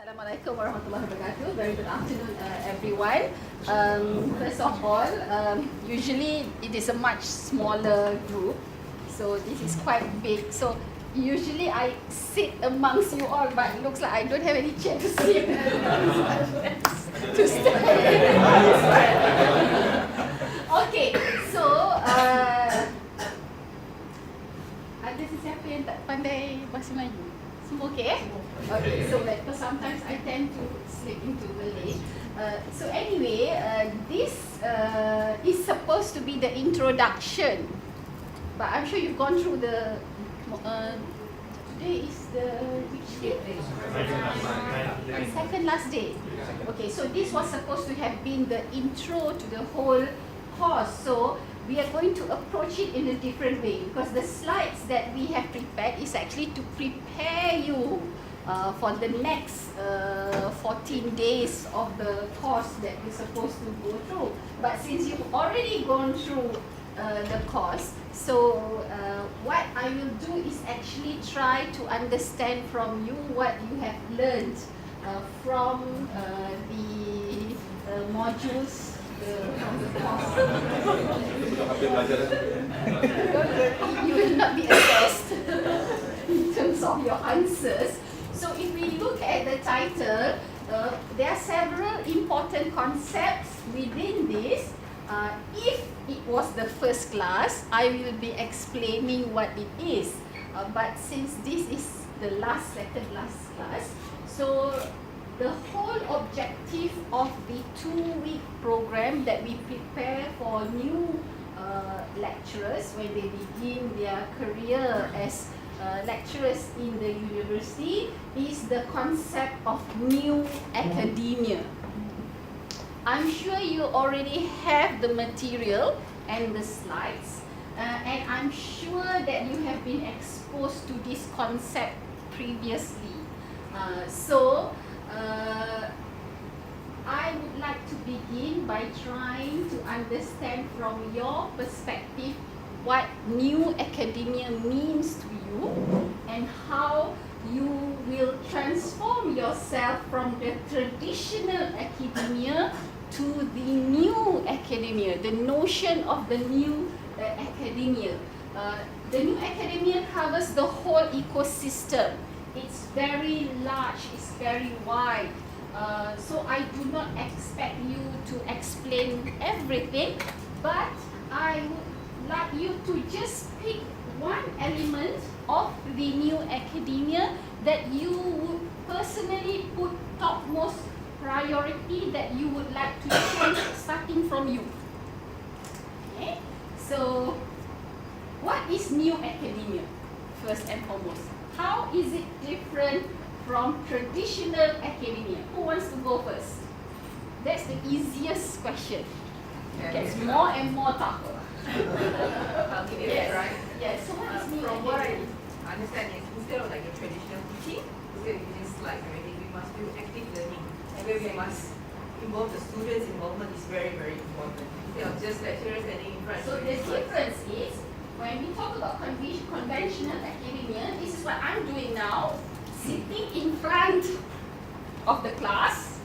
Assalamualaikum warahmatullahi wabarakatuh. Very good afternoon, everyone. First of all, usually it is a much smaller group, so this is quite big. So usually I sit amongst you all, but it looks like I don't have any chair to sit. To stand. Okay, so ada sesiapa yang tak pandai bahasa Melayu? Semua okay? Okay, so because sometimes I tend to slip into Malay. So anyway, this is supposed to be the introduction, but I'm sure you've gone through the. Today is the which day? Second last day. Okay, so this was supposed to have been the intro to the whole course. So we are going to approach it in a different way because the slides that we have prepared is actually to prepare you for the next 14 days of the course that you're supposed to go through. But since you've already gone through the course, so what I will do is actually try to understand from you what you have learned from the modules. You will not be assessed in terms of your answers. So if we look at the title, there are several important concepts within this. If it was the first class, I will be explaining what it is. But since this is the second last class, so the whole objective of the 2-week program that we prepare for new lecturers when they begin their career as lecturers in the university is the concept of new academia. I'm sure you already have the material and the slides, and I'm sure that you have been exposed to this concept previously. I would like to begin by trying to understand from your perspective what new academia means to you and how you will transform yourself from the traditional academia to the new academia, the notion of the new academia. The new academia covers the whole ecosystem. It's very large, it's very wide. So I do not expect you to explain everything, but I would like you to just pick one element of the new academia that you would personally put topmost priority that you would like to change starting from you. Okay? So what is new academia, first and foremost? How is it different from traditional academia? Who wants to go first? That's the easiest question. Gets more and more tougher. I'll give you that, right? Yes. So what is new From what I academia? understand is instead of like a traditional teaching, instead of using slides and everything, we must do active learning. And where we must involve the students' involvement is very, very important. Instead of just lecturers standing in front. So the difference is, when we talk about conventional academia, this is what I'm doing now, sitting in front of the class,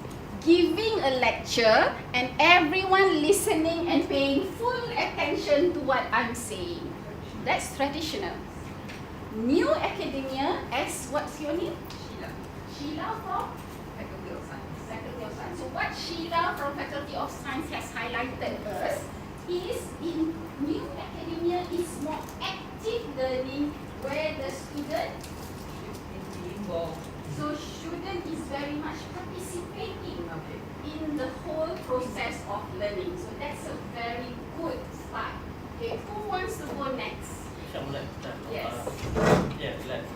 giving a lecture, and everyone listening and paying full attention to what I'm saying. That's traditional. New academia, as what's your name? Sheila. Sheila from Faculty of Science. Faculty of Science. So what Sheila from Faculty of Science has highlighted us is in new academia is more active learning where the student Involved. So student is very much participating in the whole process of learning. So that's a very good start. Okay, who wants to go next? Yes.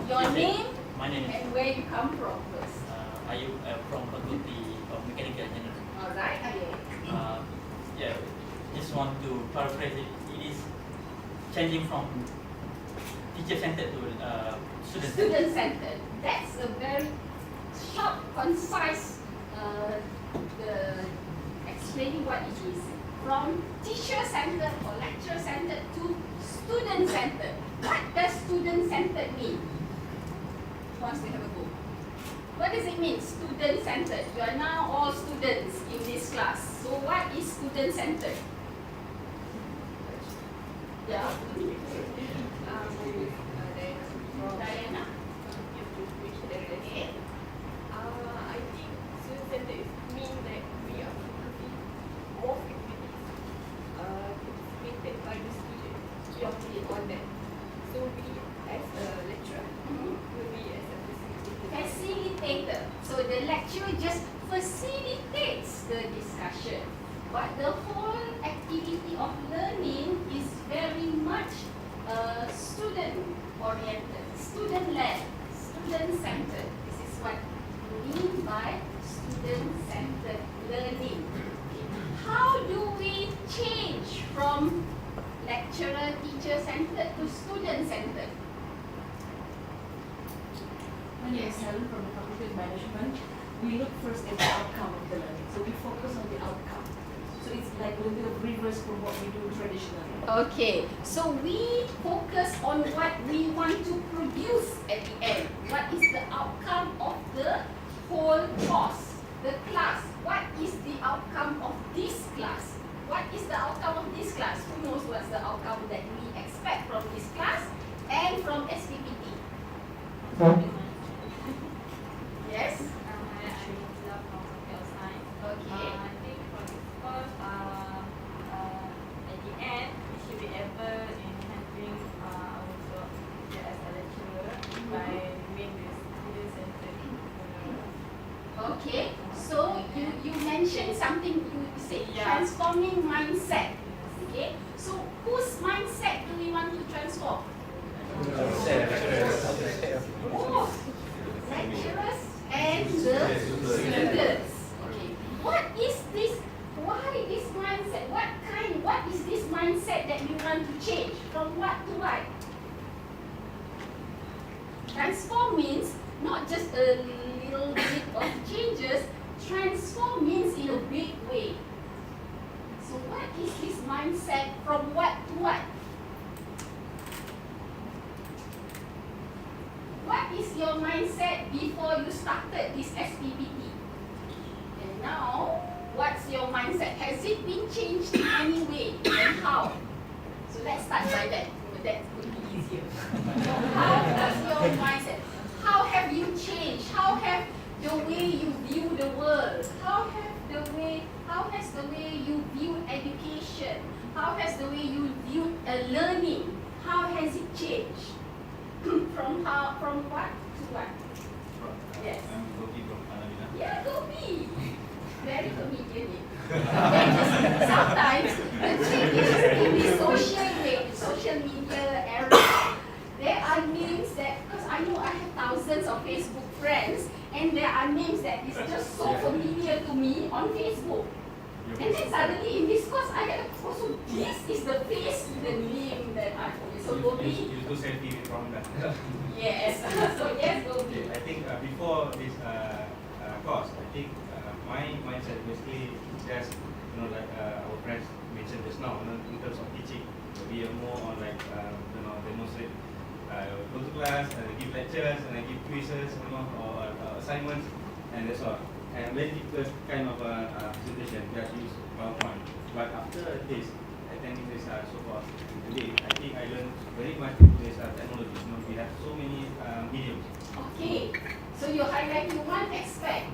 Your name My name is and where you come from first. Ayub from Faculty of Mechanical Engineering. Alright, okay. Just want to paraphrase it. It is changing from teacher-centered to student-centered. Student-centered. That's a very short, concise explaining what it is. From teacher-centered or lecturer-centered to student-centered. What does student-centered mean? Who wants to have a go? What does it mean, student-centered? You are now all students in this class. So what is student-centered? Yeah. Diana? Okay. I think student-centered mean that we are focusing more activities participated by the student. We are putting on that. So we, as a lecturer, will be as a facilitator. Facilitator. So the lecturer just facilitates the discussion. But the whole activity of learning is very much student-oriented, student-led, student-centered. This is what we mean by student-centered learning. How do we change from lecturer, teacher-centered to student-centered? My name is Helen from the Faculty of Management. We look first at the outcome of the learning. So we focus on the outcome. So it's like a little bit of reverse from what we do traditionally. Okay, so we focus on what we want to produce at the end. What is the outcome of the whole course, the class? What is the outcome of this class? What is the outcome of this class? Who knows what's the outcome that we expect from this class and from SPPT? Yes? I love computer science. Okay. I think for this course, at the end, we should be able in handling our job as a lecturer by doing this student-centered. Okay, so you mentioned something, you said Yeah. transforming mindset. Okay, so whose mindset do we want to transform? Oh, lecturers and the students. Okay, what is this? Why this mindset? What is this mindset that you want to change? From what to what? Transform means not just a little bit of changes. Transform means in a big way. So what is this mindset from what to what? What is your mindset before you started this SPPT? And now, what's your mindset? Has it been changed in any way and how? So let's start by that. That would be easier. So how does your mindset? How have you changed? How have the way you view the world? How has the way you view education? How has the way you view learning? How has it changed? From what to what? Yes. I'm Gopi from Alinda. Yeah, Gopi. Very comedian. Sometimes the changes in the social media era, there are memes that, because I know I have thousands of Facebook friends, and there are names that is just so familiar to me on Facebook. And then suddenly in this course, I get oh, so this is the face, the name that I always so Gopi. You do selfie with Rhonda. Yes. So yes, Gopi. Okay, I think before this course, I think my mindset basically just like our friends mentioned just now, in terms of teaching, we are more on like demonstrate, go to class, give lectures, and give quizzes, or assignments, and that's all. And very difficult kind of presentation, just use PowerPoint. But after this, attending this so far today, I think I learned very much into this technology. We have so many mediums. Okay. So you highlighting one aspect,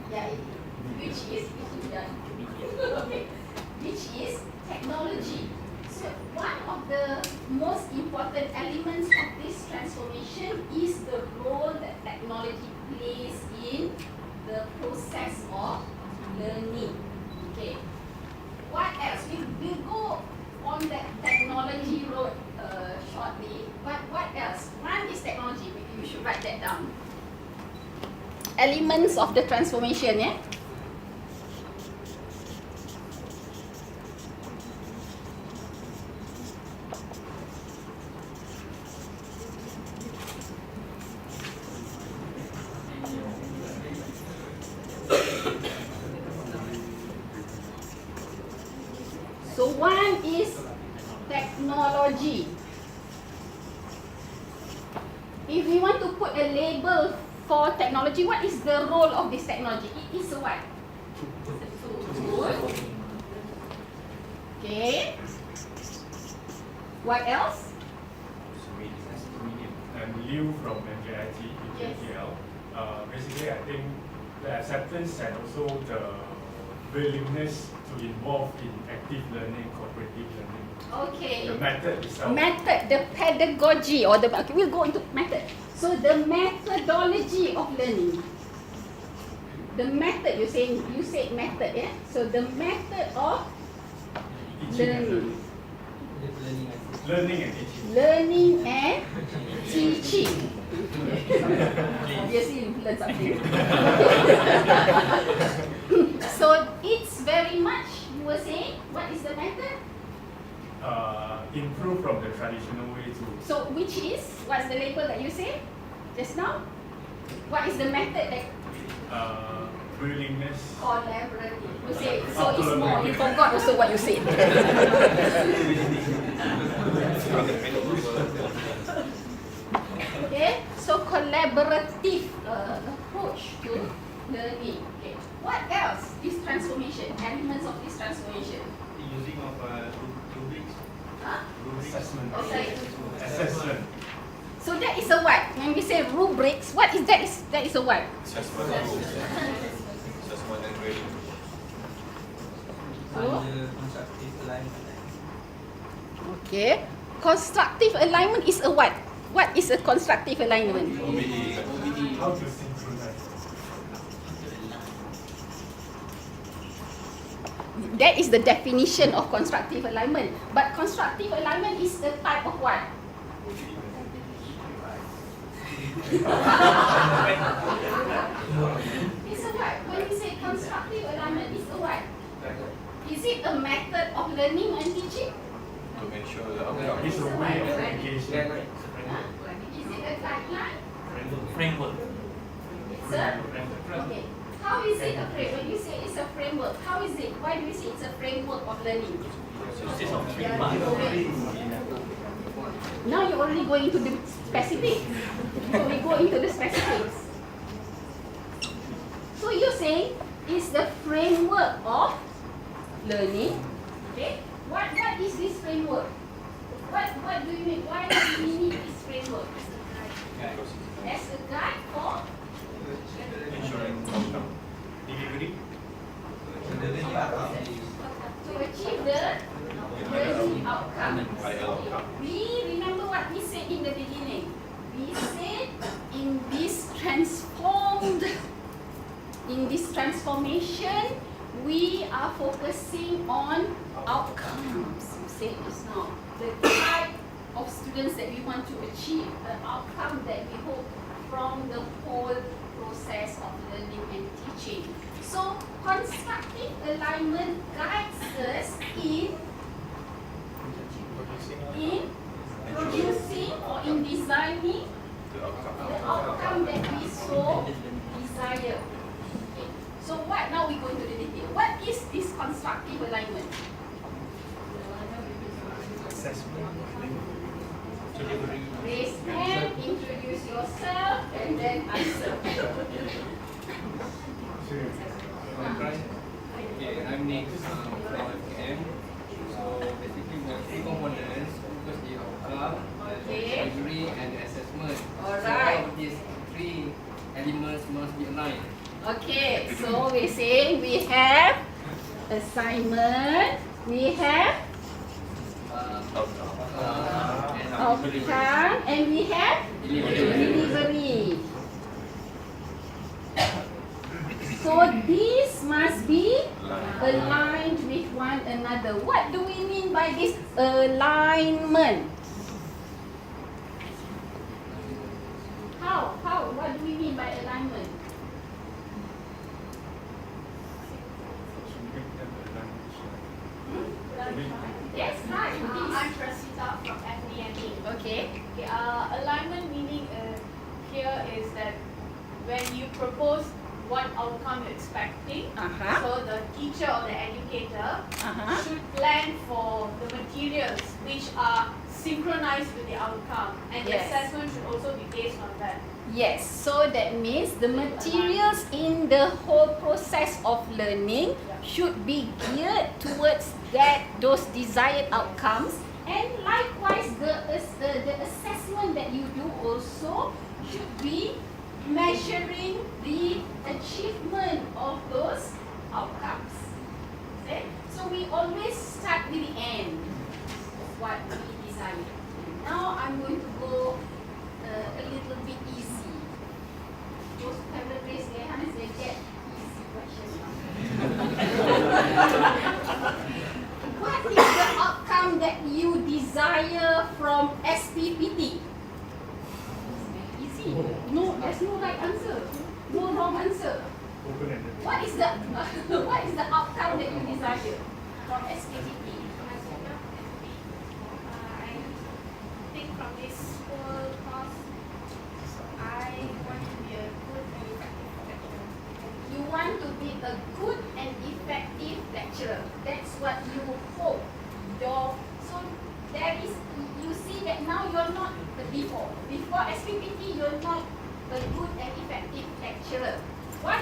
which is okay, which is technology. So one of the most important elements of this transformation is the role that technology plays in the process of learning. Okay. What else? We will go on that technology road shortly. But what else? One is technology. Maybe we should write that down. Elements of the transformation, yeah? So one is technology. If we want to put a label for technology, what is the role of this technology? It is a what? Tool. Okay. What else? I'm Liu from MJIT, Yes. UTMLead. Basically, I think the acceptance and also the willingness to involve in active learning, cooperative learning. Okay. The method itself. Method, the pedagogy or the, okay, we'll go into method. So the methodology of learning. The method, you said method, yeah? So the method of Teaching and learning. learning and teaching. Learning and teaching. Obviously you learn something. So it's very much, you were saying, what is the method? Improve from the traditional way to So which is, what's the label that you said just now? What is the method that willingness. collaborative? You say, so it's more, you forgot also what you said. Okay, so collaborative approach to learning. Okay, what else is transformation? Elements of this transformation? Using of rubrics. Huh? Assessment. Okay. Assessment. So that is a what? When we say rubrics, what is that? That is a what? Assessment and grading. So, constructive alignment. okay. Constructive alignment is a what? What is a constructive alignment? How to synchronize. That is the definition of constructive alignment. But constructive alignment is a type of what? It's a what? When we say constructive alignment, it's a what? Is it a method of learning and teaching? To ensure the outcome. It's a way of engaging. Huh? Is it a guideline? Framework. It's a okay. How is it a framework? When you say it's a framework, how is it? Why do we say it's a framework of learning? Consists of 3 parts. Now you're already going into the specifics. So we go into the specifics. So you're saying it's the framework of learning. Okay. What is this framework? What do you mean? Why do we need this framework? As a guide for Ensuring outcome. Delivery. to achieve the learning outcome. outcome. We remember what we said in the beginning. We said in this transformation, we are focusing on outcomes. We said just now, the type of students that we want to achieve, the outcome that we hope from the whole process of learning and teaching. So constructive alignment guides us in producing or in designing The outcome. the outcome that we so desire. Okay. So what, now we go into the detail. What is this constructive alignment? Assessment. Raise hand, introduce yourself, and then answer. Okay, I'm Nick from FKM. So basically we have 3 components, focus the outcome, Okay. delivery and assessment. Alright. So these 3 elements must be aligned. Okay, so we say we have assignment, we have outcome, and we have delivery. So these must be aligned with one another. What do we mean by this alignment? How? What do we mean by alignment? Yes, hi. I'm Prasita from FDME. Okay. Okay, alignment meaning here is that when you propose what outcome you're expecting, so the teacher or the educator should plan for the materials which are synchronized with the outcome, and the Yes. assessment should also be based on that. Yes, so that means the materials in the whole process of learning should be geared towards those desired outcomes, and likewise the assessment that you do also should be measuring the achievement of those outcomes. Okay? So we always start with the end of what we desire. Now I'm going to go a little bit easy. Those who have raised their hands, they get easy questions. What is the outcome that you desire from SPPT? Easy. No, there's no right answer. No wrong answer. What is the outcome that you desire from SPPT? I think from this whole course, I want to be a good and effective lecturer. You want to be a good and effective lecturer. That's what you hope. So there is, you see that now you're not before SPPT, you're not a good and effective lecturer. What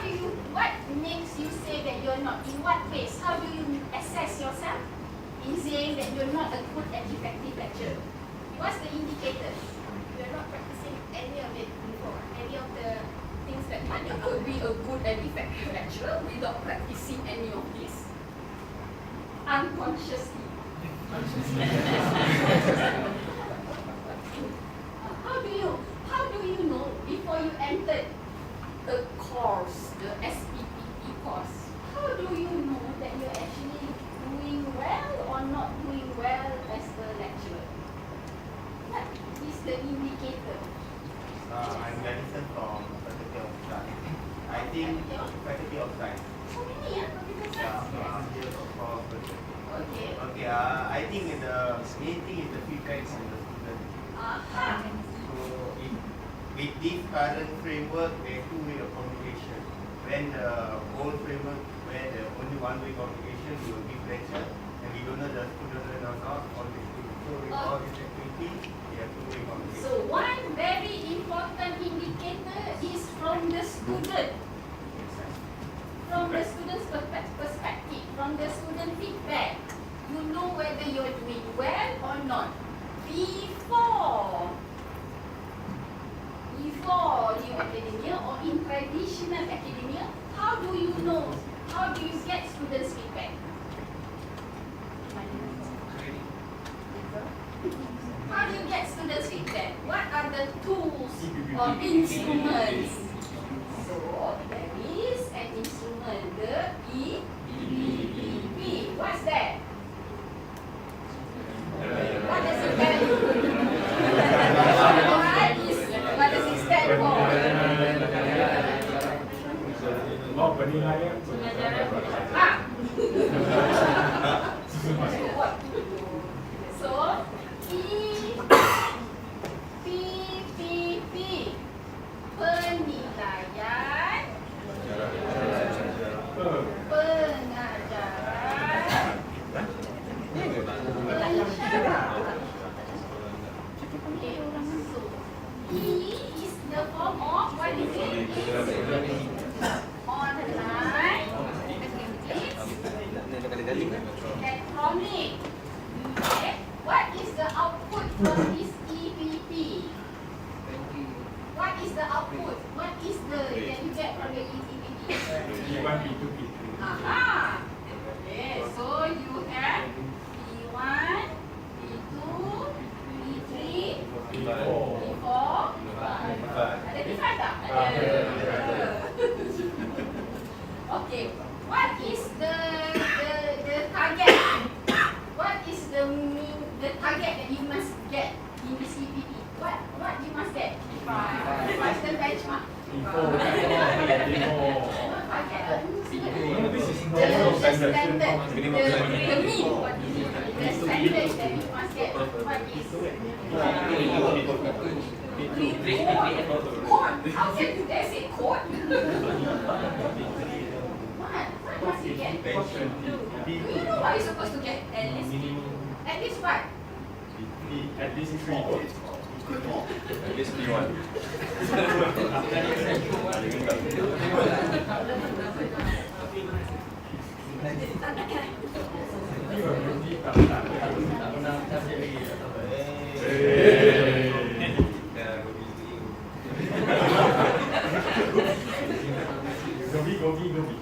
makes you say that you're not? In what ways? How do you assess yourself in saying that you're not a good and effective lecturer? What's the indicator? You're not practicing any of it before, any of the things that But you could be a good and effective lecturer without practicing any of this. Unconsciously. How do you know before you entered a course, the SPPT course? How do you know that you're actually doing well or not doing well as a lecturer? What is the indicator? I'm Madison from Faculty of Science. I think Faculty of Science. So many, Here for Okay. Okay, I think the main thing is the feedbacks from the student. So with this current framework, there are two way of communication. When the old framework, where the only one way communication, we will give lecture, and we don't know the student learn or not, all this thing. So with all this activity, we have two way communication. So one very important indicator is from the student. From the student's perspective, from the student feedback, you know whether you're doing well or not. Before new academia or in traditional academia, how do you know? How do you get students' feedback? How do you get students' feedback? What are the tools or instruments? So there is an instrument, the EPP. What's that? What does it stand for? What does it stand for? Penilaian. So EPPP, penilaian pengajaran E is the form of, what is it? Online. Electronic. Okay. What is the output from this EPP? What is the output? What is the that you get from the EPP? P1, P2, P3. Aha. Okay, so you have P1, P2, P3, P4. P4, ada P5 tak? Okay, what is the target? What is the target that you must get in this EPP? What you must get? What's the benchmark? P4. This is The normal standard, standard. the mean, the standard that you must get. What is? Code. How can they say code? What must you get? Do you know what you're supposed to get? At least what? At least 3 points. At least P1. Gobi.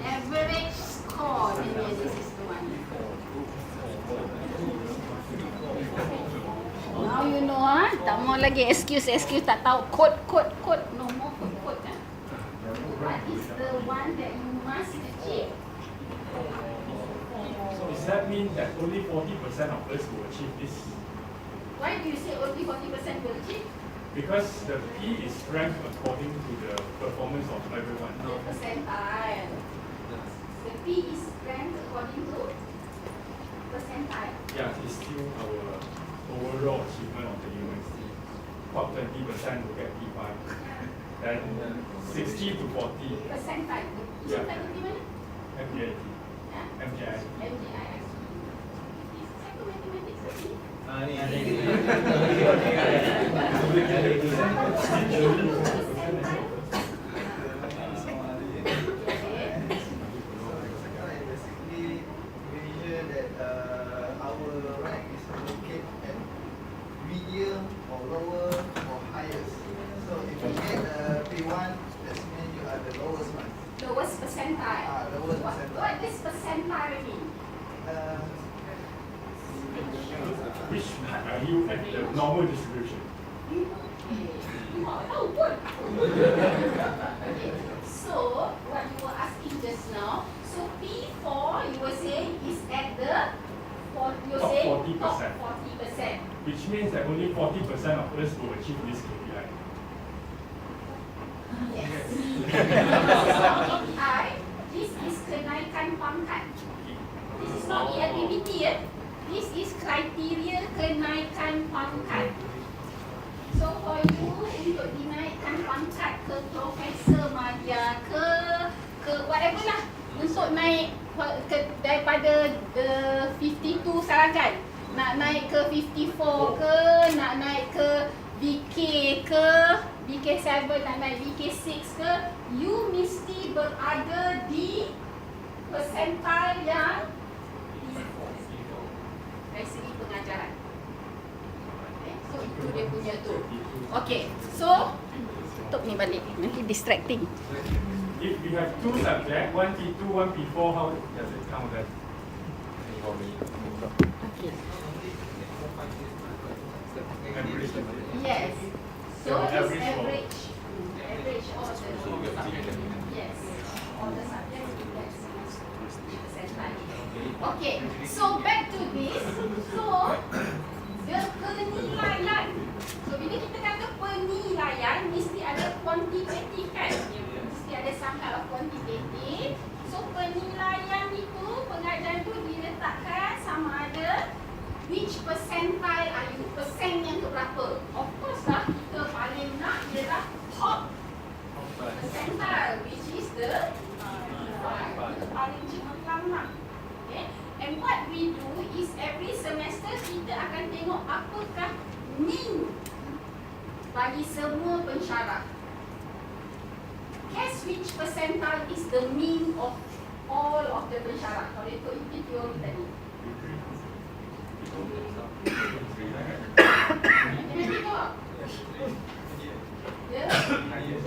Average score. Maybe this is the one. Now you know, tak mau lagi excuse, tak tahu code. No more code. What is the one that you must achieve? So does that mean that only 40% of us will achieve this? Why do you say only 40% will achieve? Because the P is ranked according to the performance of everyone. The percentile. The P is ranked according to percentile. Yeah, it's still our overall achievement of the university. Top 20% will get P5. Then 60 to 40. Percentile. Yeah. Faculty mana? MPIT. MPI. MGI. Satu mathematics lagi. Medium or lower or highest. So if you get P1, that means you are the lowest one. Lowest percentile. Lowest percentile. What does percentile mean? Which are you at the normal distribution? Tahu pun. Okay. So what you were asking just now. So P4 you were saying is at the Top 40%. top 40%. Which means that only 40% of us will achieve this KPI. Yes. KPI, this is kenaikan pangkat. This is not SPPT, This is criteria kenaikan pangkat. So for you untuk dinaikkan pangkat ke profesor madya ke whatever lah, untuk naik daripada 52 sarangan, nak naik ke 54 ke, nak naik ke BK ke, BK7, nak naik BK6 ke, you mesti berada di percentile yang dari segi pengajaran. Okay, so itu dia punya tu. Okay, so tutup ni balik, nanti distracting. If we have two subjects, one P2, one P4, how does it count then? Okay. Yes. So it's average. Average all the subjects. Yes. All the subjects in percentile. Okay. So back to this. So the penilaian. So bila kita kata penilaian, mesti ada kuantitatif kan? Mesti ada some kind of quantitative. So penilaian itu, pengajaran itu diletakkan sama ada which percentile are you, persen yang keberapa. Of course lah, kita paling nak ialah top percentile, which is the paling cemerlang lah. Okay. And what we do is every semester kita akan tengok apakah mean bagi semua pensyarah. Guess which percentile is the mean of all of the pensyarah kalau ikut teori tadi?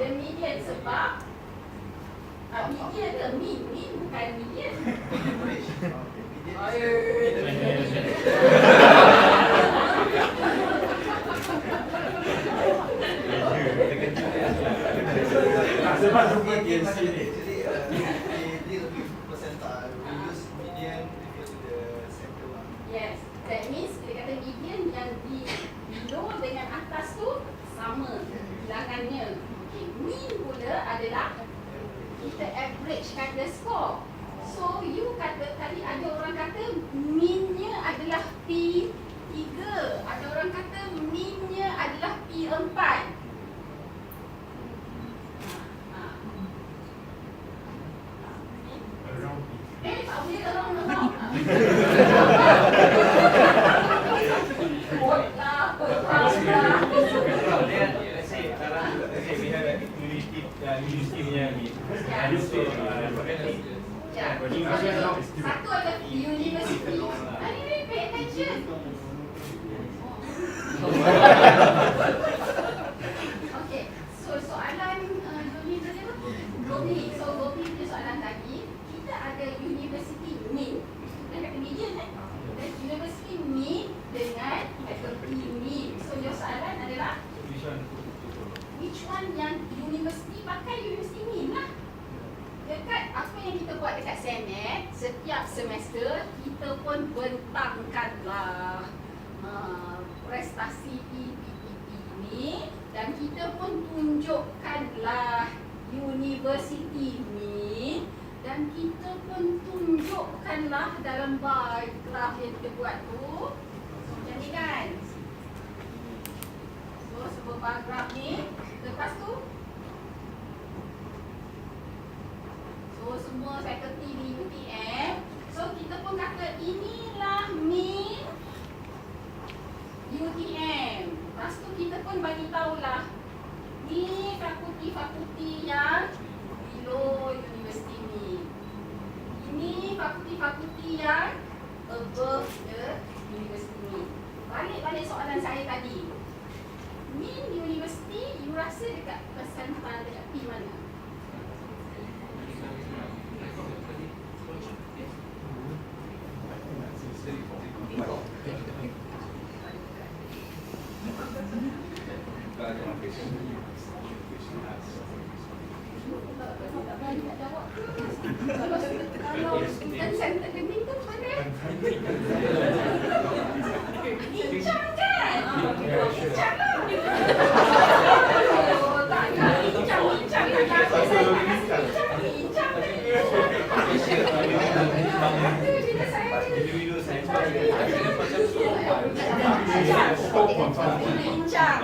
The median sebab median ke mean bukan median. Sebab jumpa TNC ni. Yes, that means dia kata median yang di below dengan atas tu sama bilangannya. Okay, mean pula adalah kita averagekan the score. So you kata tadi ada orang kata mean-nya adalah P3, ada orang kata mean-nya adalah P4. Tak boleh tolong tengok. Satu ada university. Ini pay attention. Okay, so soalan Gobi. So Gobi punya soalan tadi, kita ada university mean, kita kata median kan? Dan university mean dengan faculty mean. So your soalan adalah which one yang university pakai university mean lah. Dekat apa yang kita buat dekat Senet, setiap semester kita pun bentangkanlah prestasi PPT ni dan kita pun tunjukkanlah university ni dan kita pun tunjukkanlah dalam bar graf yang kita buat tu. Macam ni kan? So sebab bar graf ni, lepas tu so semua faculty di UTM, so kita pun kata inilah mean UTM. Lepas tu kita pun bagi tahulah ni fakulti-fakulti yang below university mean. Ini fakulti-fakulti yang above the university mean. Balik soalan saya tadi. Mean university, you rasa dekat persental dekat P mana? Kalau student center learning tu mana? Bincang kan? Bincang lah. Tak nak bincang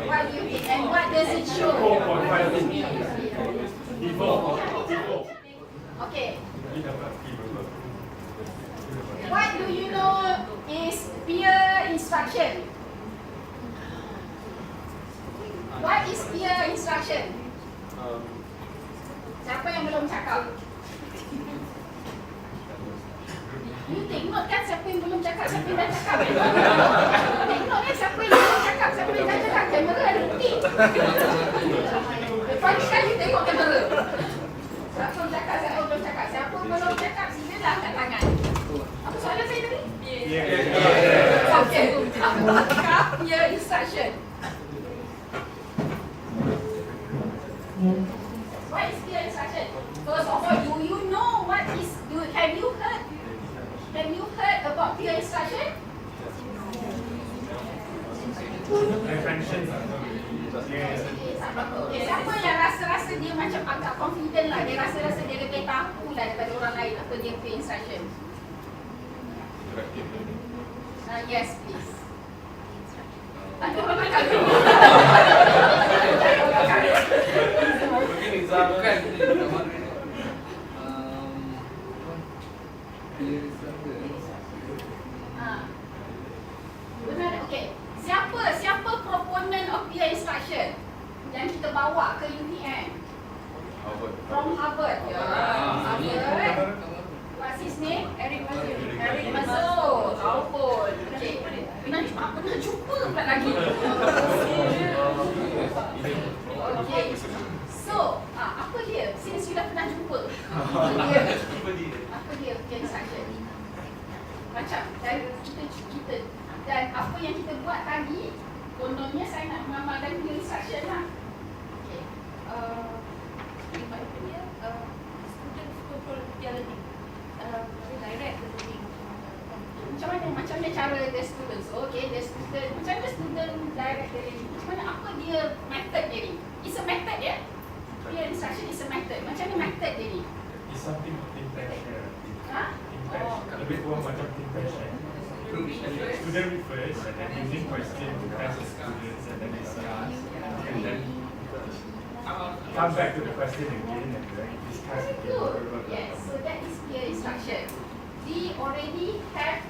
What do you think and what does it show? Okay. What do you know is peer instruction? What is peer instruction? Siapa yang belum cakap? You tengok kan siapa yang belum cakap, siapa yang dah cakap. Tengok kan siapa yang belum cakap, siapa yang dah cakap. Kamera ada bukti. Lepas ni kan you tengok kamera. Siapa belum cakap, siapa belum cakap. Siapa belum cakap, silalah angkat tangan. Apa soalan saya tadi? Okay. Apakah peer instruction? What is peer instruction? First of all, do you know what is? Have you heard about peer instruction? Okay, siapa yang rasa dia macam agak confident lah, dia rasa dia lebih tahu lah daripada orang lain apa dia peer instruction? Yes, please. Ada orang makan dulu. Benar, okey. Siapa proponent of peer instruction yang kita bawa ke UTM? From Harvard. Ya. Harvard. What's his name? Eric Mazur. Tahu pun. Okey. Apa dia? Since you dah pernah jumpa. Apa dia peer instruction ni? Macam dan kita dan apa yang kita buat tadi, kononnya saya nak mengamalkan peer instruction lah. Okay. Apa dia? Students control peer learning. Direct learning. Macam mana cara the students? Okay, the student macam mana student direct learning? Macam mana apa dia method dia ni? It's a method ya. Peer instruction is a method. Macam mana method dia ni? It's something to think share. Ha? Oh. Lebih kurang macam think share. Student refers and then using question to test the students and then discuss and then come back to the question again and then discuss Very again. good. Yes, so that is peer instruction. We already have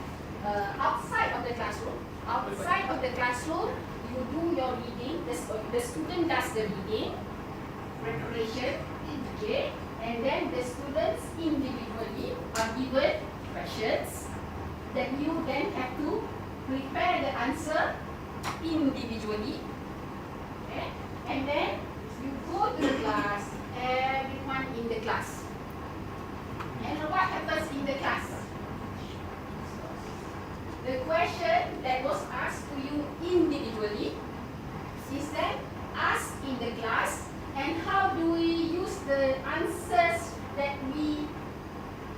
outside of the classroom. Outside of the classroom, you do your reading. The student does the reading, preparation, okay, and then the students individually are given questions that you then have to prepare the answer individually, okay, and then you go to the class, everyone in the class. And what happens in the class? The question that was asked to you individually is then asked in the class, and how do we use the answers that we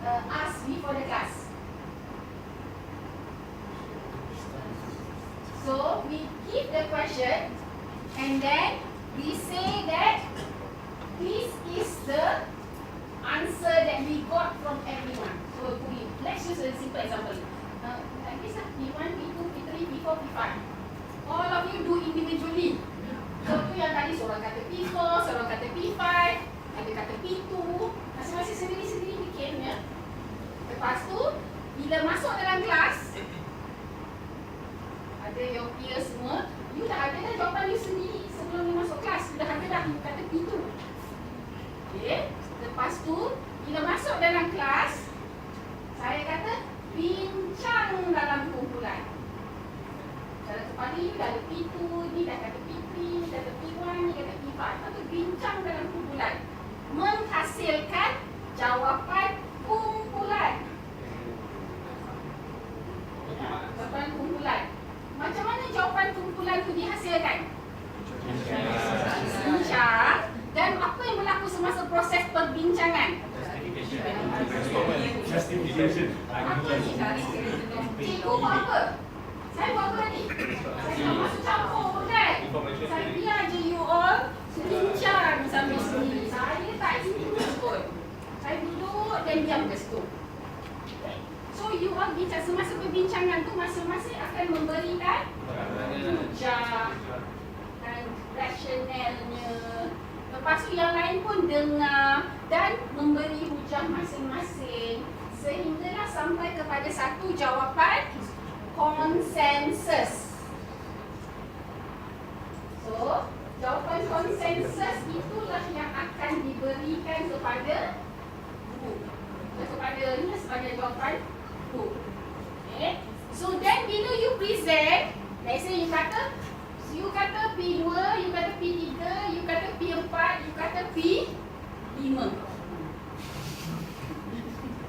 asked before the class? So we give the question and then we say that this is the answer that we got from everyone. So let's use a simple example. Like this, P1, P2, P3, P4, P5. All of you do individually. So tu yang tadi seorang kata P4, seorang kata P5, ada kata P2. Masing-masing sendiri-sendiri bikin ya. Lepas tu, bila masuk dalam kelas, ada your peers semua, you dah ada dah jawapan you sendiri sebelum you masuk kelas. You dah ada dah, you kata P2. Okay. Lepas tu, bila masuk dalam kelas, saya kata bincang dalam kumpulan. Dalam kepala you dah ada P2, ni dah kata P3, ni dah kata P1, ni kata P5. Lepas tu bincang dalam kumpulan, menghasilkan jawapan kumpulan. Jawapan kumpulan. Macam mana jawapan kumpulan tu dihasilkan? Bincang. Dan apa yang berlaku semasa proses perbincangan? Justification. Cikgu buat apa? Saya buat apa tadi? Saya tak masuk campur pun kan? Saya biar je you all bincang sambil sendiri. Saya tak input pun. Saya duduk dan diam ke situ. So you all bincang. Semasa perbincangan tu masing-masing akan memberikan hujah dan rasionalnya. Lepas tu yang lain pun dengar dan memberi hujah masing-masing sehinggalah sampai kepada satu jawapan konsensus. So, jawapan konsensus itulah yang akan diberikan kepada guru. Kepada ni sebagai jawapan guru. Okay. So then bila you present, let's say you kata P2, you kata P3, you kata P4, you kata P5.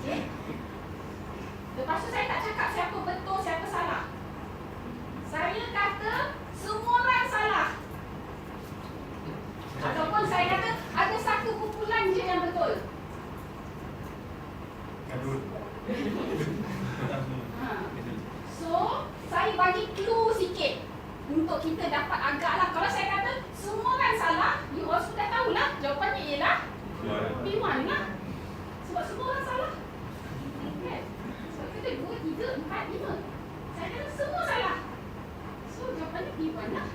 Okay. Lepas tu saya tak cakap siapa betul, siapa salah. Saya kata semua orang salah. Ataupun saya kata ada satu kumpulan je yang betul. So, saya bagi clue sikit untuk kita dapat agaklah. Kalau saya kata semua orang salah, you all sudah tahulah jawapannya ialah P1 lah. Sebab semua orang salah. Kan? Sebab kita 2, 3, 4, 5. Saya kata semua salah. So, jawapannya P1 lah.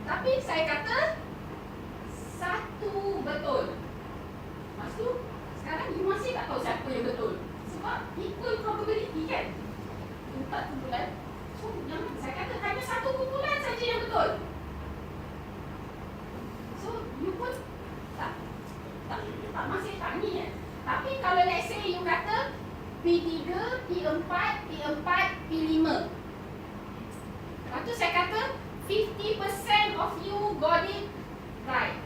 Tapi saya kata satu betul. Lepas tu, sekarang you masih tak tahu siapa yang betul. Sebab equal probability kan? 4 kumpulan. So, yang saya kata hanya satu kumpulan saja yang betul. So, you pun tak masih tak ni kan? Tapi kalau let's say you kata P3, P4, P4, P5. Lepas tu saya kata 50% of you got it right.